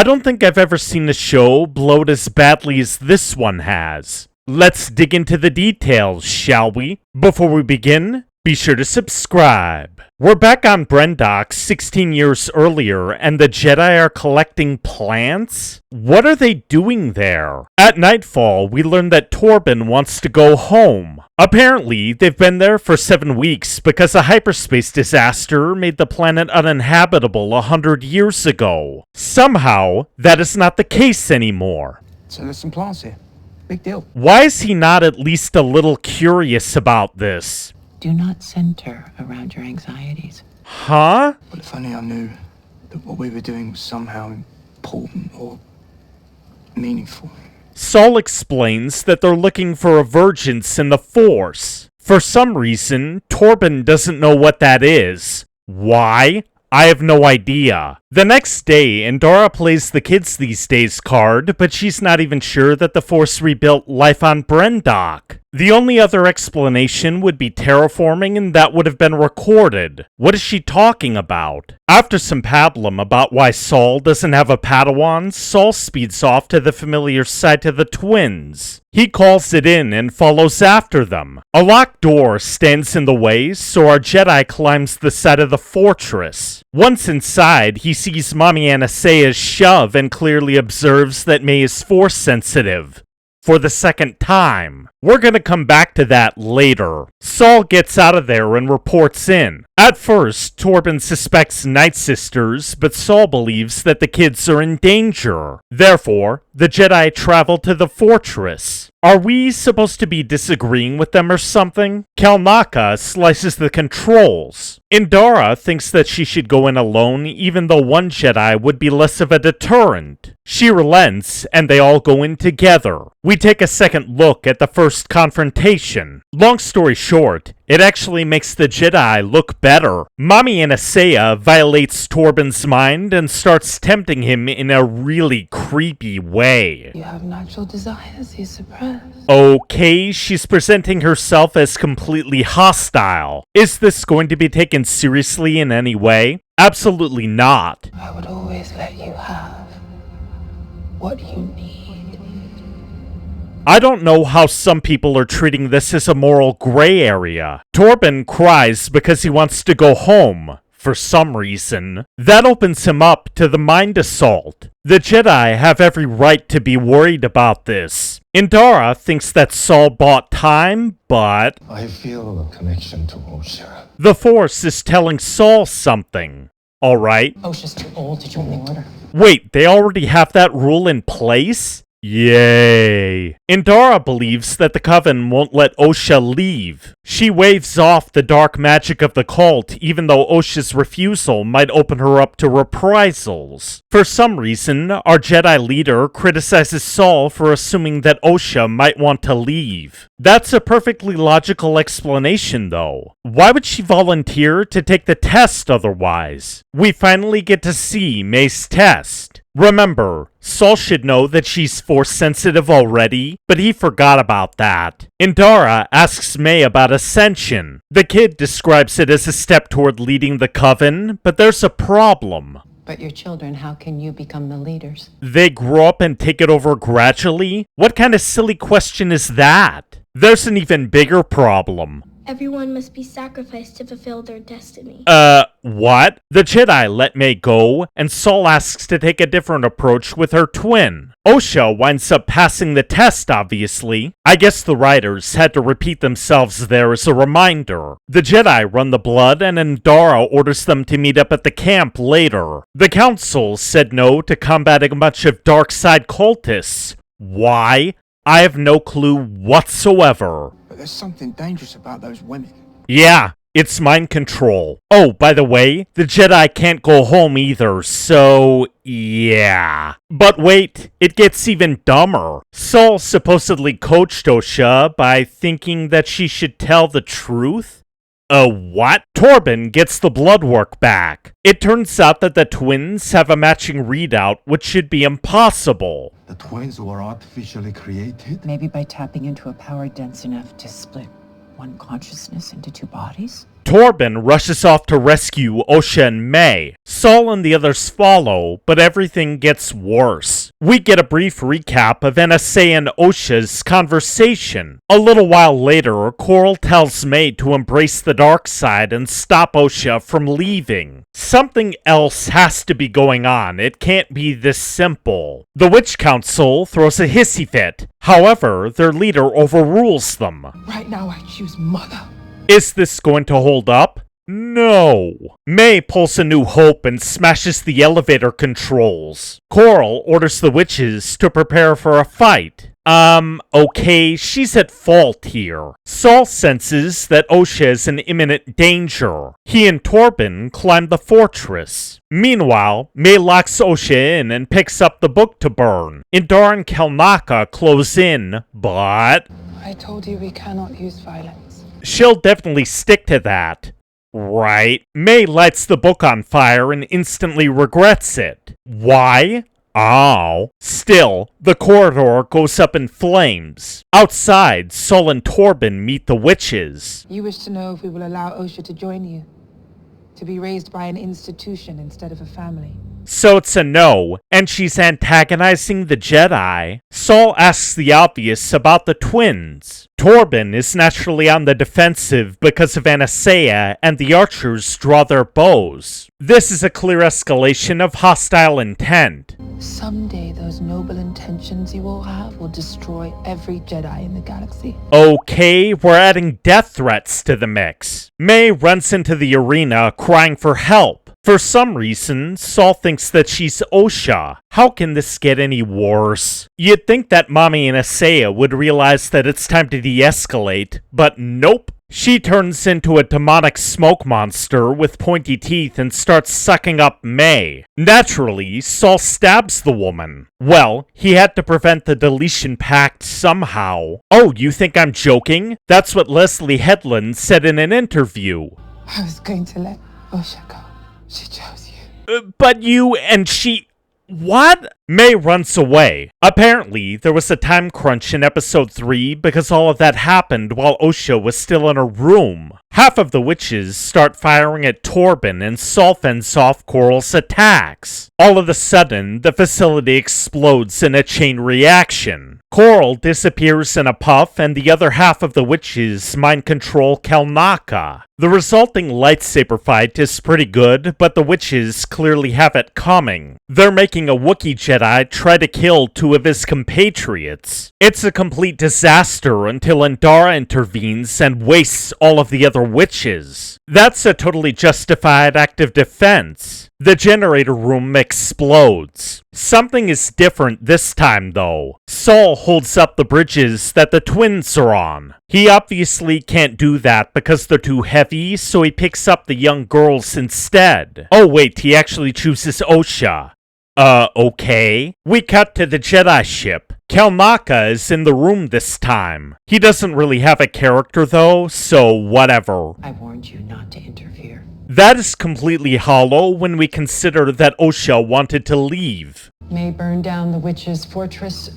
I don't think I've ever seen a show blow it as badly as this one has. Let's dig into the details, shall we? Before we begin, be sure to subscribe. We're back on Brendok 16 years earlier, and the Jedi are collecting plants? What are they doing there? At nightfall, we learn that Torben wants to go home. Apparently, they've been there for 7 weeks because a hyperspace disaster made the planet uninhabitable 100 years ago. Somehow, that is not the case anymore. So there's some plants here. Big deal. Why is he not at least a little curious about this? Do not center around your anxieties. Huh? But if only I knew that what we were doing was somehow important or meaningful. Saul explains that they're looking for a vergence in the Force. For some reason, Torben doesn't know what that is. Why? I have no idea. The next day, Endara plays the kids these days card, but she's not even sure that the Force rebuilt life on Brendok. The only other explanation would be terraforming, and that would have been recorded. What is she talking about? After some pablum about why Saul doesn't have a Padawan, Saul speeds off to the familiar site of the twins. He calls it in and follows after them. A locked door stands in the way, so our Jedi climbs the side of the fortress. Once inside, he sees Mommy Anastaea's shove and clearly observes that May is Force sensitive. For the second time. We're gonna come back to that later. Saul gets out of there and reports in. At first, Torben suspects Night Sisters, but Saul believes that the kids are in danger. Therefore, the Jedi travel to the fortress. Are we supposed to be disagreeing with them or something? Kalnaka slices the controls. Endara thinks that she should go in alone, even though one Jedi would be less of a deterrent. She relents, and they all go in together. We take a second look at the first confrontation. Long story short, it actually makes the Jedi look better. Mommy Anastaea violates Torben's mind and starts tempting him in a really creepy way. You have natural desires you suppress. Okay, she's presenting herself as completely hostile. Is this going to be taken seriously in any way? Absolutely not. I would always let you have what you need. I don't know how some people are treating this as a moral gray area. Torben cries because he wants to go home, for some reason. That opens him up to the mind assault. The Jedi have every right to be worried about this. Endara thinks that Saul bought time, but I feel a connection to Osha. the Force is telling Saul something. Alright. Osha's too old to join the order. Wait, they already have that rule in place? Yay. Endara believes that the Coven won't let Osha leave. She waves off the dark magic of the cult, even though Osha's refusal might open her up to reprisals. For some reason, our Jedi leader criticizes Saul for assuming that Osha might want to leave. That's a perfectly logical explanation, though. Why would she volunteer to take the test otherwise? We finally get to see May's test. Remember, Saul should know that she's Force sensitive already, but he forgot about that. Endara asks May about Ascension. The kid describes it as a step toward leading the Coven, but there's a problem. But your children, how can you become the leaders? They grow up and take it over gradually? What kind of silly question is that? There's an even bigger problem. Everyone must be sacrificed to fulfill their destiny. What? The Jedi let May go, and Saul asks to take a different approach with her twin. Osha winds up passing the test, obviously. I guess the writers had to repeat themselves there as a reminder. The Jedi run the blood, and Endara orders them to meet up at the camp later. The Council said no to combating a bunch of dark side cultists. Why? I have no clue whatsoever. But there's something dangerous about those women. Yeah, it's mind control. Oh, by the way, the Jedi can't go home either, so yeah. But wait, it gets even dumber. Saul supposedly coached Osha by thinking that she should tell the truth? What? Torben gets the blood work back. It turns out that the twins have a matching readout, which should be impossible. The twins were artificially created? Maybe by tapping into a power dense enough to split one consciousness into two bodies? Torben rushes off to rescue Osha and May. Saul and the others follow, but everything gets worse. We get a brief recap of NSA and Osha's conversation. A little while later, Coral tells May to embrace the dark side and stop Osha from leaving. Something else has to be going on. It can't be this simple. The Witch Council throws a hissy fit. However, their leader overrules them. Right now, I choose Mother. Is this going to hold up? No. May pulls a new hope and smashes the elevator controls. Coral orders the witches to prepare for a fight. Okay, she's at fault here. Saul senses that Osha is in imminent danger. He and Torben climb the fortress. Meanwhile, May locks Osha in and picks up the book to burn. Indar and Kelnaka close in, but I told you we cannot use violence. she'll definitely stick to that. Right. May lights the book on fire and instantly regrets it. Why? Oh. Still, the corridor goes up in flames. Outside, Saul and Torben meet the witches. You wish to know if we will allow Osha to join you? To be raised by an institution instead of a family? So it's a no, and she's antagonizing the Jedi. Saul asks the obvious about the twins. Torben is naturally on the defensive because of Anastasia, and the archers draw their bows. This is a clear escalation of hostile intent. Someday those noble intentions you all have will destroy every Jedi in the galaxy. Okay, we're adding death threats to the mix. May runs into the arena crying for help. For some reason, Saul thinks that she's Osha. How can this get any worse? You'd think that Mommy Anastasia would realize that it's time to de-escalate, but nope. She turns into a demonic smoke monster with pointy teeth and starts sucking up May. Naturally, Saul stabs the woman. Well, he had to prevent the deletion pact somehow. Oh, you think I'm joking? That's what Leslye Headland said in an interview. I was going to let Osha go. She chose you. But you and she... What? May runs away. Apparently, there was a time crunch in episode 3 because all of that happened while Osha was still in her room. Half of the witches start firing at Torben and Saul fends off Coral's attacks. All of a sudden, the facility explodes in a chain reaction. Coral disappears in a puff and the other half of the witches mind control Kelnaka. The resulting lightsaber fight is pretty good, but the witches clearly have it coming. They're making a Wookiee Jedi try to kill 2 of his compatriots. It's a complete disaster until Indara intervenes and wastes all of the other witches. That's a totally justified act of defense. The generator room explodes. Something is different this time, though. Saul holds up the bridges that the twins are on. He obviously can't do that because they're too heavy, so he picks up the young girls instead. Oh wait, he actually chooses Osha. Okay. We cut to the Jedi ship. Kelnaka is in the room this time. He doesn't really have a character though, so whatever. I warned you not to interfere. That is completely hollow when we consider that Osha wanted to leave. May burned down the witch's fortress,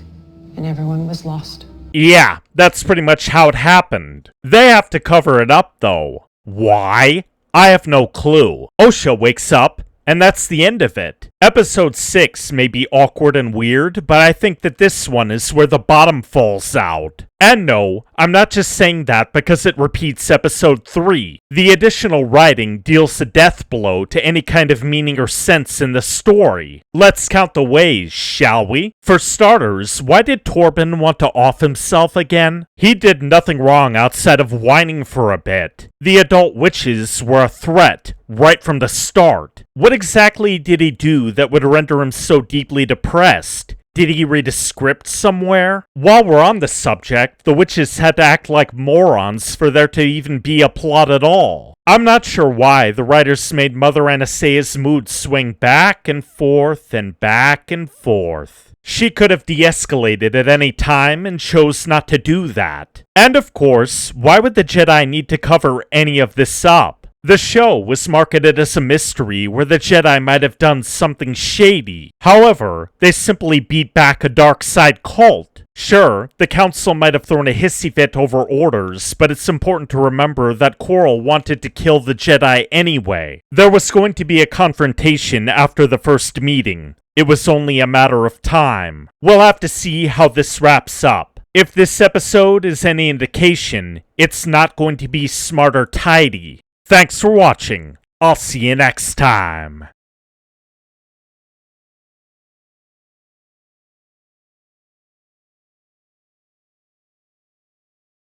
and everyone was lost. Yeah, that's pretty much how it happened. They have to cover it up though. Why? I have no clue. Osha wakes up, and that's the end of it. Episode 6 may be awkward and weird, but I think that this one is where the bottom falls out. And no, I'm not just saying that because it repeats episode 3. The additional writing deals a death blow to any kind of meaning or sense in the story. Let's count the ways, shall we? For starters, why did Torben want to off himself again? He did nothing wrong outside of whining for a bit. The adult witches were a threat right from the start. What exactly did he do that would render him so deeply depressed? Did he read a script somewhere? While we're on the subject, the witches had to act like morons for there to even be a plot at all. I'm not sure why the writers made Mother Anastasia's mood swing back and forth and back and forth. She could have de-escalated at any time and chose not to do that. And of course, why would the Jedi need to cover any of this up? The show was marketed as a mystery where the Jedi might have done something shady. However, they simply beat back a dark side cult. Sure, the Council might have thrown a hissy fit over orders, but it's important to remember that Quirrell wanted to kill the Jedi anyway. There was going to be a confrontation after the first meeting. It was only a matter of time. We'll have to see how this wraps up. If this episode is any indication, it's not going to be smart or tidy. Thanks for watching. I'll see you next time.